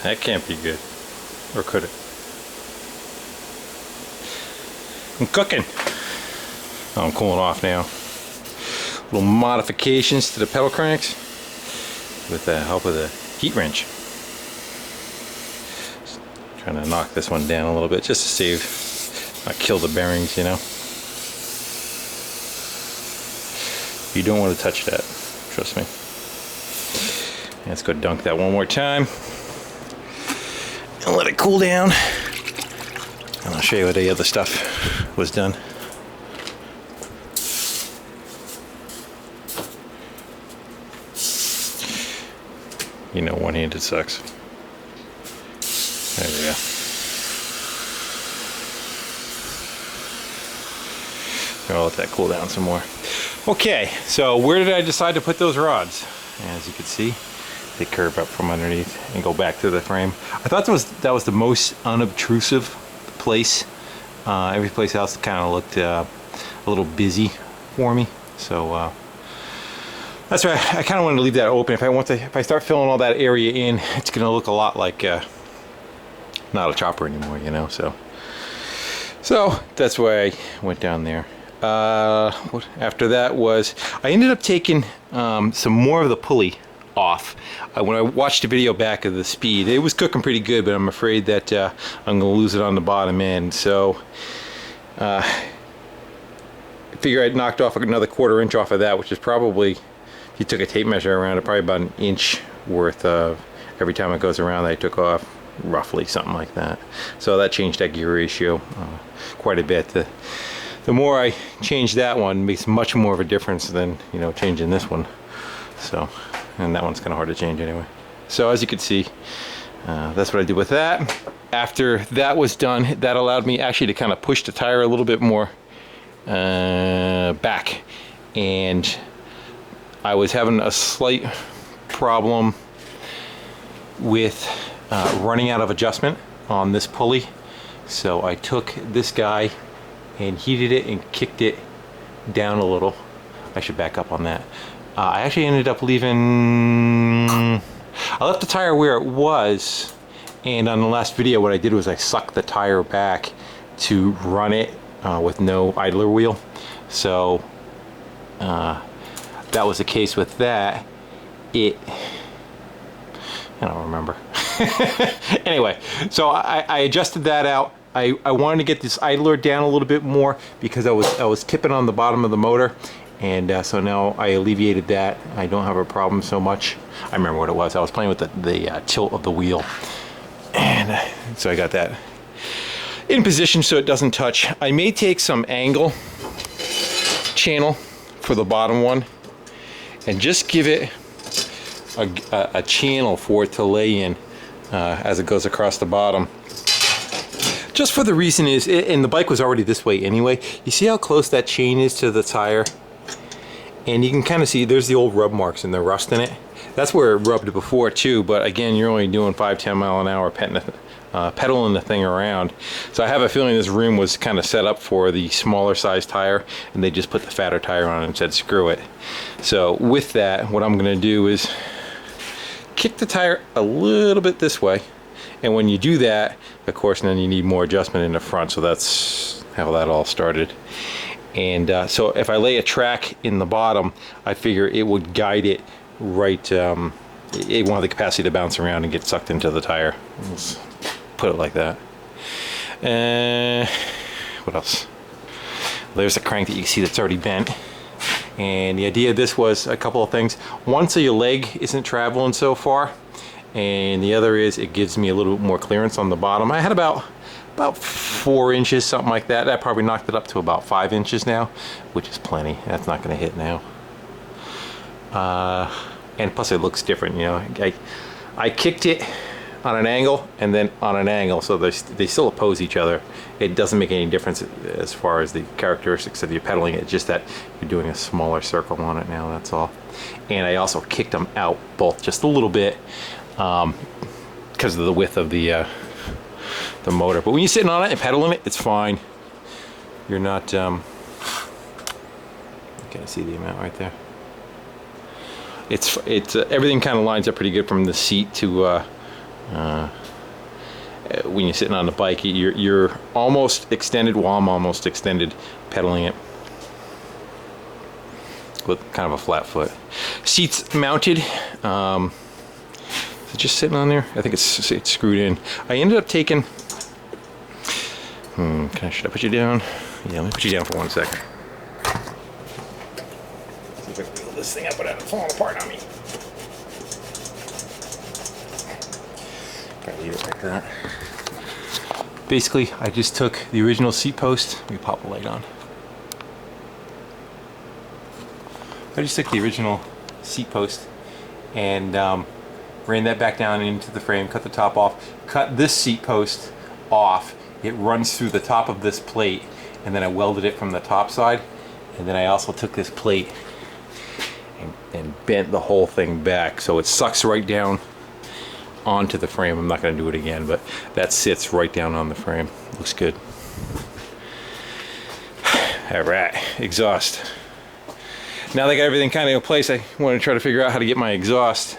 That can't be good. Or could it? I'm cooking. Oh, I'm cooling off now. Little modifications to the pedal cranks with the help of the heat wrench. Just trying to knock this one down a little bit just to save, not kill the bearings, you know. You don't want to touch that, trust me. Let's go dunk that one more time and let it cool down, and I'll show you what the other stuff was done. You know, one-handed sucks. There we go. I'll let that cool down some more. Okay, so where did I decide to put those rods? As you can see, they curve up from underneath and go back to the frame. I thought that was the most unobtrusive place. Every place else kind of looked a little busy for me, so that's why I kind of wanted to leave that open. If I start filling all that area in, it's going to look a lot like not a chopper anymore, you know. So that's why I went down there. After that was I ended up taking some more of the pulley off. When I watched the video back of the speed, it was cooking pretty good, but I'm afraid that I'm going to lose it on the bottom end. So I figure I'd knocked off another 1/4 inch off of that, which is probably, if you took a tape measure around it, probably about 1 inch worth of every time it goes around that I took off, roughly something like that. So that changed that gear ratio quite a bit. The more I change that one, makes much more of a difference than, you know, changing this one. So, and that one's kind of hard to change anyway. So as you can see, that's what I did with that. After that was done, that allowed me actually to kind of push the tire a little bit more back. And I was having a slight problem with running out of adjustment on this pulley. So I took this guy and heated it and kicked it down a little. I should back up on that. I actually ended up I left the tire where it was, and on the last video what I did was I sucked the tire back to run it with no idler wheel. So that was the case with that. I don't remember. Anyway, so I adjusted that out. I wanted to get this idler down a little bit more because I was tipping on the bottom of the motor, and so now I alleviated that. I don't have a problem so much. I remember what it was. I was playing with the tilt of the wheel, and so I got that in position so it doesn't touch. I may take some angle channel for the bottom one and just give it a channel for it to lay in as it goes across the bottom. Just for the reason is, and the bike was already this way anyway, you see how close that chain is to the tire? And you can kind of see there's the old rub marks and the rust in it. That's where it rubbed before too, but again, you're only doing 5-10 mile an hour pedaling the thing around. So I have a feeling this rim was kind of set up for the smaller size tire, and they just put the fatter tire on and said screw it. So with that, what I'm going to do is kick the tire a little bit this way, and when you do that, of course, then you need more adjustment in the front. So that's how that all started. And so if I lay a track in the bottom, I figure it would guide it right. It won't have the capacity to bounce around and get sucked into the tire. Let's put it like that. What else? There's a crank that you can see that's already bent. And the idea of this was a couple of things. One, so your leg isn't traveling so far. And the other is it gives me a little bit more clearance on the bottom. I had about 4 inches, something like that. That probably knocked it up to about 5 inches now, which is plenty. That's not going to hit now. And plus it looks different, you know. I kicked it on an angle and then on an angle, so they still oppose each other. It doesn't make any difference as far as the characteristics of your pedaling. It's just that you're doing a smaller circle on it now, that's all. And I also kicked them out both just a little bit because of the width of the motor. But when you're sitting on it and pedaling it, it's fine. You're not, you can see the amount right there. it's everything kind of lines up pretty good from the seat to when you're sitting on the bike. You're almost extended. Well, I'm almost extended pedaling it with kind of a flat foot. Seats mounted. Is it just sitting on there? I think it's screwed in. I ended up taking. Should I put you down? Yeah, let me put you down for 1 second. See if I can wheel this thing up without it falling apart on me. Gotta leave it like that. Basically, I just took the original seat post. Let me pop the light on. I just took the original seat post and ran that back down into the frame, cut the top off, cut this seat post off. It runs through the top of this plate, and then I welded it from the top side, and then I also took this plate and bent the whole thing back so it sucks right down onto the frame. I'm not going to do it again, but that sits right down on the frame. Looks good. All right, exhaust. Now that I got everything kind of in place, I want to try to figure out how to get my exhaust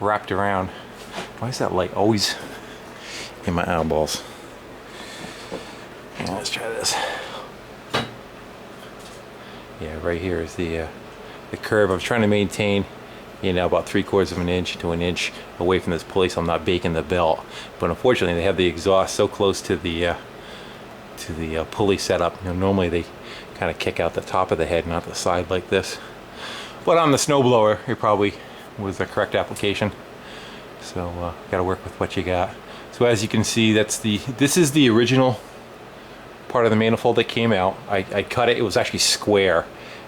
wrapped around. Why is that light always in my eyeballs? Let's try this. Yeah, right here is the curve. I was trying to maintain, you know, about 3/4 of an inch to an inch away from this pulley, so I'm not baking the belt. But unfortunately, they have the exhaust so close to the pulley setup. You know, normally they kind of kick out the top of the head, not the side like this. But on the snowblower, it probably was the correct application. So got to work with what you got. So as you can see, this is the original part of the manifold that came out. I cut it. It was actually square,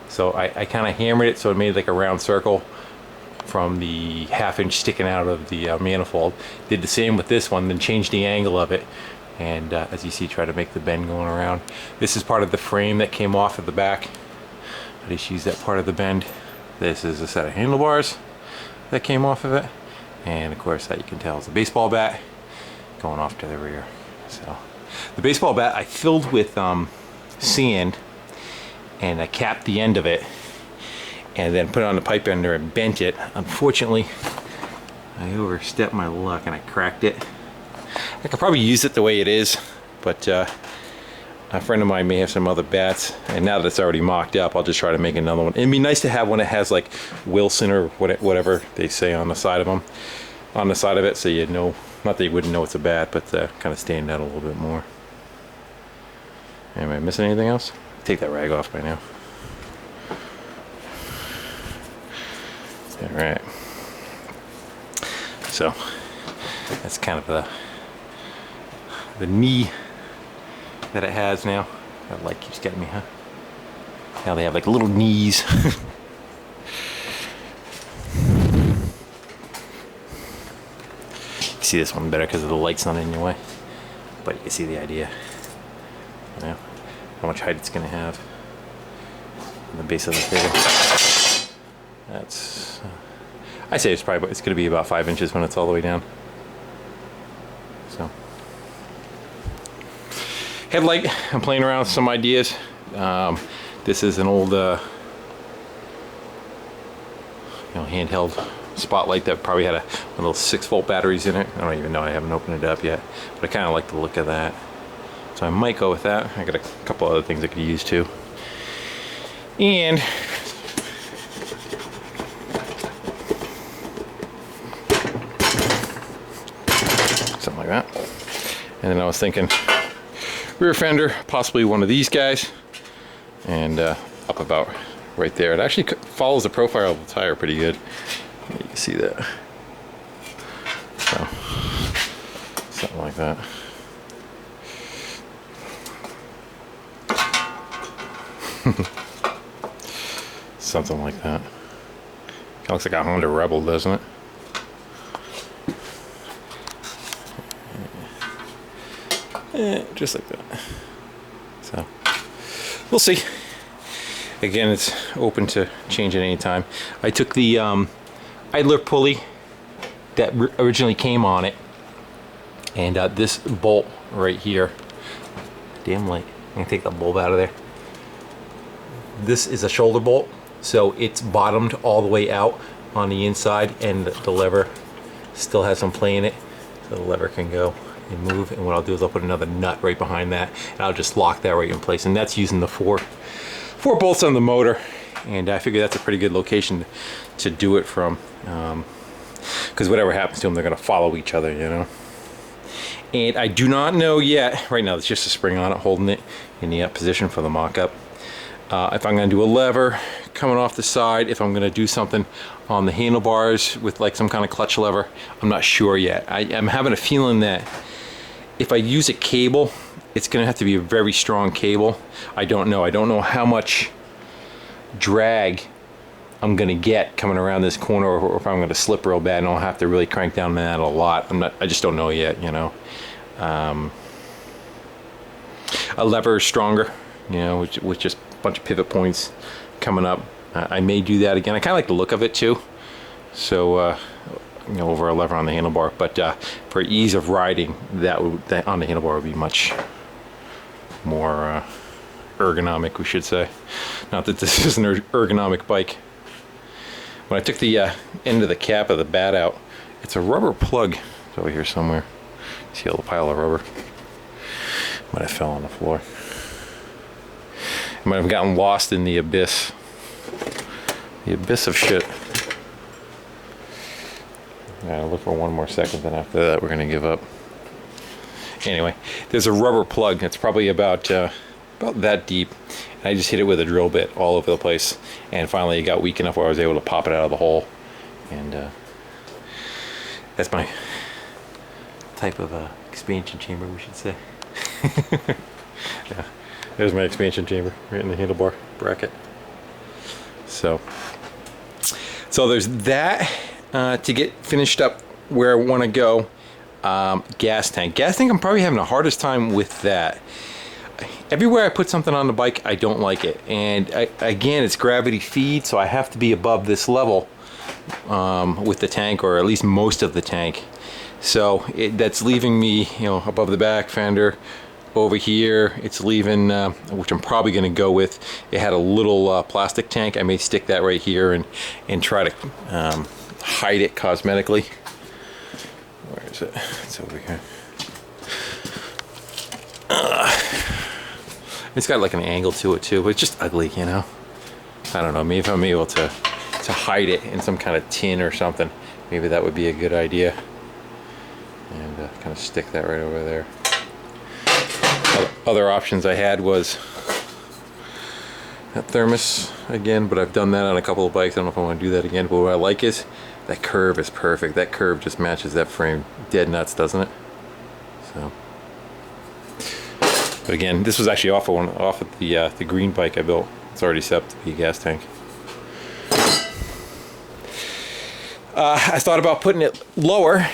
so I kind of hammered it so it made like a round circle from the 1/2 inch sticking out of the manifold. Did the same with this one, then changed the angle of it, and as you see, try to make the bend going around. This is part of the frame that came off of the back. I just used that part of the bend. This is a set of handlebars that came off of it, and of course that you can tell is a baseball bat going off to the rear. So the baseball bat I filled with sand, and I capped the end of it and then put it on the pipe bender and bent it. Unfortunately, I overstepped my luck and I cracked it. I could probably use it the way it is, but a friend of mine may have some other bats, and now that it's already mocked up, I'll just try to make another one. It'd be nice to have one that has like Wilson or whatever they say on the side of them, on the side of it, so you'd know, not that you wouldn't know it's a bat, but kind of stand out a little bit more. Am I missing anything else? Take that rag off by now. All right. So that's kind of the knee that it has now. That light keeps getting me, huh? Now they have like little knees. You see this one better because the light's not in your way, but you can see the idea. You know, how much height it's going to have on the base of the figure. That's I say it's going to be about 5 inches when it's all the way down. So headlight, I'm playing around with some ideas. This is an old handheld spotlight that probably had one of those 6-volt batteries in it. I don't even know, I haven't opened it up yet, but I kind of like the look of that, so I might go with that. I got a couple other things I could use too, and something like that. And then I was thinking rear fender, possibly one of these guys, and up about right there. It actually follows the profile of the tire pretty good. You can see that. So something like that. Something like that. Kind of looks like a Honda Rebel, doesn't it? Yeah, just like that. So we'll see. Again, it's open to change at any time. I took the idler pulley that originally came on it, and this bolt right here. Damn light. I'm gonna take the bulb out of there. This is a shoulder bolt, so it's bottomed all the way out. on the inside, and the lever still has some play in it, so the lever can go and move. And what I'll do is I'll put another nut right behind that, and I'll just lock that right in place. And that's using the four bolts on the motor, and I figure that's a pretty good location to do it from, because whatever happens to them, they're going to follow each other, you know. And I do not know yet. Right now, it's just a spring on it, holding it in the position for the mock-up. If I'm going to do a lever coming off the side, if I'm going to do something on the handlebars with like some kind of clutch lever, I'm not sure yet. I'm having a feeling that if I use a cable, it's going to have to be a very strong cable. I don't know. I don't know how much drag I'm going to get coming around this corner, or if I'm going to slip real bad and I'll have to really crank down that a lot. I just don't know yet, you know. A lever is stronger, you know, with just a bunch of pivot points coming up. I may do that again. I kind of like the look of it too, so you know, over a lever on the handlebar. But for ease of riding, that on the handlebar would be much more ergonomic, we should say. Not that this is an ergonomic bike. When I took the end of the cap of the bat out, it's a rubber plug. It's over here somewhere. See a little pile of rubber. Might have fell on the floor. Might have gotten lost in the abyss. The abyss of shit. I'll look for one more second, then after that we're gonna give up. Anyway, there's a rubber plug that's probably about that deep. And I just hit it with a drill bit all over the place, and finally it got weak enough where I was able to pop it out of the hole. And that's my type of expansion chamber, we should say. Yeah, there's my expansion chamber right in the handlebar bracket. So there's that. To get finished up where I want to go. Gas tank. I'm probably having the hardest time with that. Everywhere I put something on the bike, I don't like it. And again, it's gravity feed, so I have to be above this level with the tank, or at least most of the tank. So that's leaving me, you know, above the back fender. Over here, it's leaving, which I'm probably going to go with. It had a little plastic tank. I may stick that right here and try to hide it cosmetically. Where is it? It's over here. It's got like an angle to it too, but it's just ugly, you know. I don't know. Maybe if I'm able to hide it in some kind of tin or something, maybe that would be a good idea. And kind of stick that right over there. Other options I had was that thermos again, but I've done that on a couple of bikes. I don't know if I want to do that again, but what I like is that curve is perfect. That curve just matches that frame dead nuts, doesn't it? So, but again, this was actually off of the green bike I built. It's already set up to be a gas tank. I thought about putting it lower.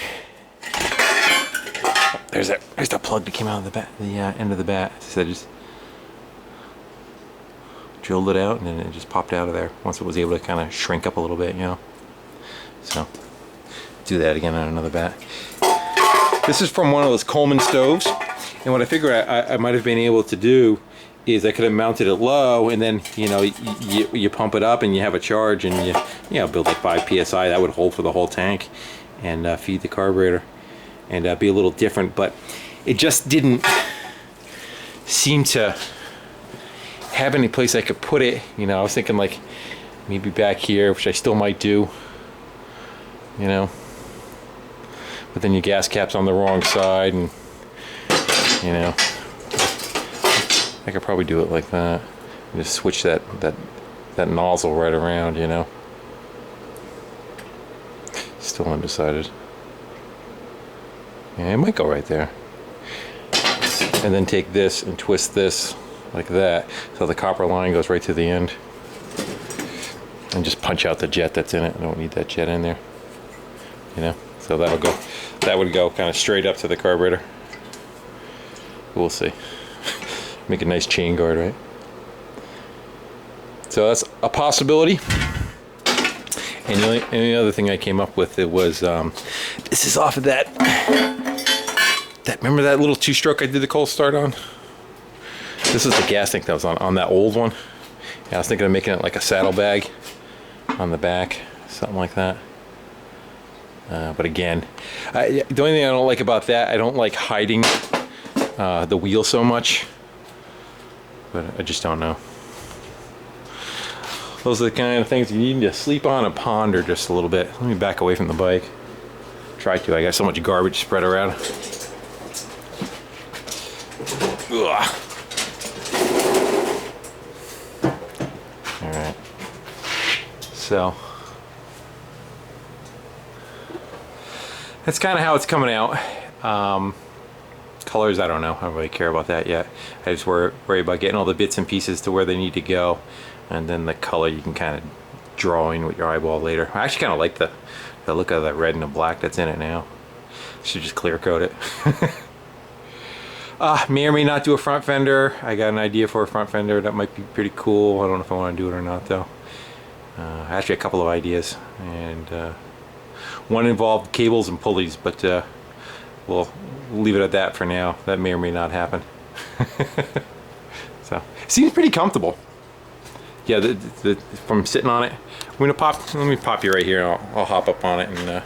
There's that plug that came out of the end of the bat. So I just drilled it out, and then it just popped out of there once it was able to kind of shrink up a little bit, you know. So do that again on another bat. This is from one of those Coleman stoves, and what I figure I might have been able to do is I could have mounted it low, and then, you know, you pump it up and you have a charge, and you know, build like 5 psi. That would hold for the whole tank and feed the carburetor. And be a little different, but it just didn't seem to have any place I could put it. You know, I was thinking like maybe back here, which I still might do, you know, but then your gas cap's on the wrong side, and you know, I could probably do it like that and just switch that nozzle right around, you know. Still undecided. Yeah, it might go right there. And then take this and twist this like that, so the copper line goes right to the end. And just punch out the jet that's in it. I don't need that jet in there. You know? So that would go kind of straight up to the carburetor. We'll see. Make a nice chain guard, right? So that's a possibility. And the only other thing I came up with, it was this is off of that. Remember that little 2-stroke I did the cold start on? This is the gas tank that was on that old one. Yeah, I was thinking of making it like a saddlebag on the back something like that. But again, the only thing I don't like about that, I don't like hiding the wheel so much, but I just don't know. Those are the kind of things you need to sleep on and ponder just a little bit. Let me back away from the bike. Try to. I got so much garbage spread around. Ugh. All right. So that's kind of how it's coming out. Colors, I don't know. I don't really care about that yet. I just worry about getting all the bits and pieces to where they need to go, and then the color you can kind of draw in with your eyeball later. I actually kind of like the look of that red and the black that's in it now. Should just clear coat it. May or may not do a front fender. I got an idea for a front fender that might be pretty cool. I don't know if I want to do it or not though. Actually, a couple of ideas, and one involved cables and pulleys, but we'll leave it at that for now. That may or may not happen. So, it seems pretty comfortable. Yeah, from sitting on it. Let me pop you right here. I'll hop up on it and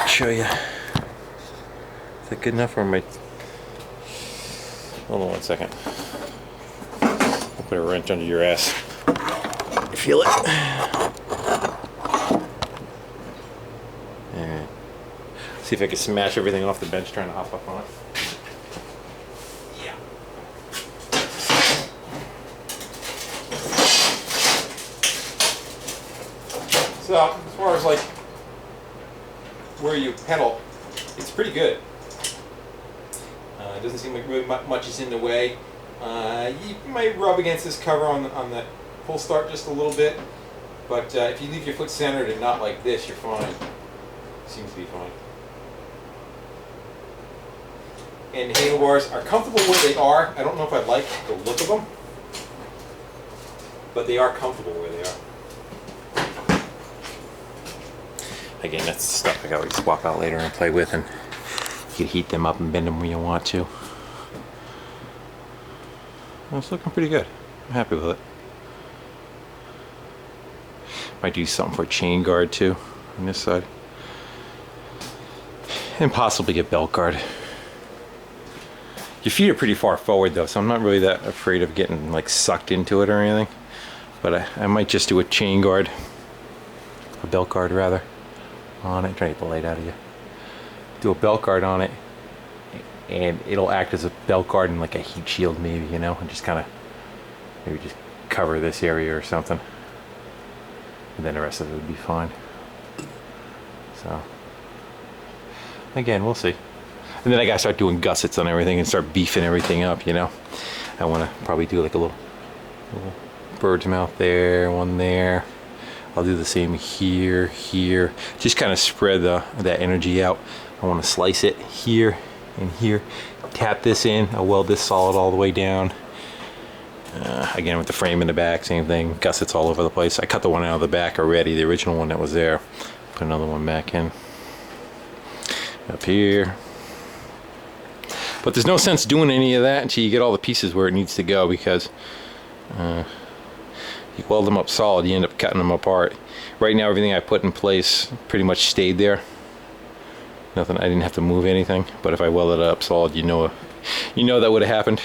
show you. Is that good enough, or am I? Hold on 1 second. I'll put a wrench under your ass. You feel it? Alright. See if I can smash everything off the bench trying to hop up on it. Yeah. So, as far as like where you pedal, it's pretty good. It doesn't seem like really much is in the way. You might rub against this cover on the pull start just a little bit, but if you leave your foot centered and not like this, you're fine. Seems to be fine. And the handlebars are comfortable where they are. I don't know if I like the look of them, but they are comfortable where they are. Again, that's stuff I can always swap out later and play with, and you can heat them up and bend them where you want to. Well, it's looking pretty good. I'm happy with it. Might do something for a chain guard too on this side, and possibly get belt guard. Your feet are pretty far forward though, so I'm not really that afraid of getting like sucked into it or anything. But I might just do a chain guard, a belt guard rather, on it. Try to get the light out of you. Do a belt guard on it, and it'll act as a belt guard and like a heat shield maybe, you know, and just kind of maybe just cover this area or something, and then the rest of it would be fine. So again, we'll see. And then I gotta start doing gussets on everything and start beefing everything up, you know. I want to probably do like a little bird's mouth there, one there. I'll do the same here, here. Just kind of spread that energy out. I want to slice it here and here. Tap this in. I'll weld this solid all the way down. Again, with the frame in the back, same thing. Gussets all over the place. I cut the one out of the back already, the original one that was there. Put another one back in. Up here. But there's no sense doing any of that until you get all the pieces where it needs to go, because you weld them up solid, you end up cutting them apart. Right now, everything I put in place pretty much stayed there. Nothing, I didn't have to move anything. But if I welded it up solid, you know that would have happened.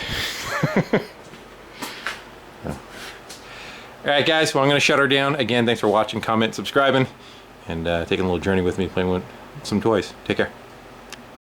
All right, guys. Well, I'm going to shut her down. Again, thanks for watching, comment, subscribing, and taking a little journey with me playing with some toys. Take care.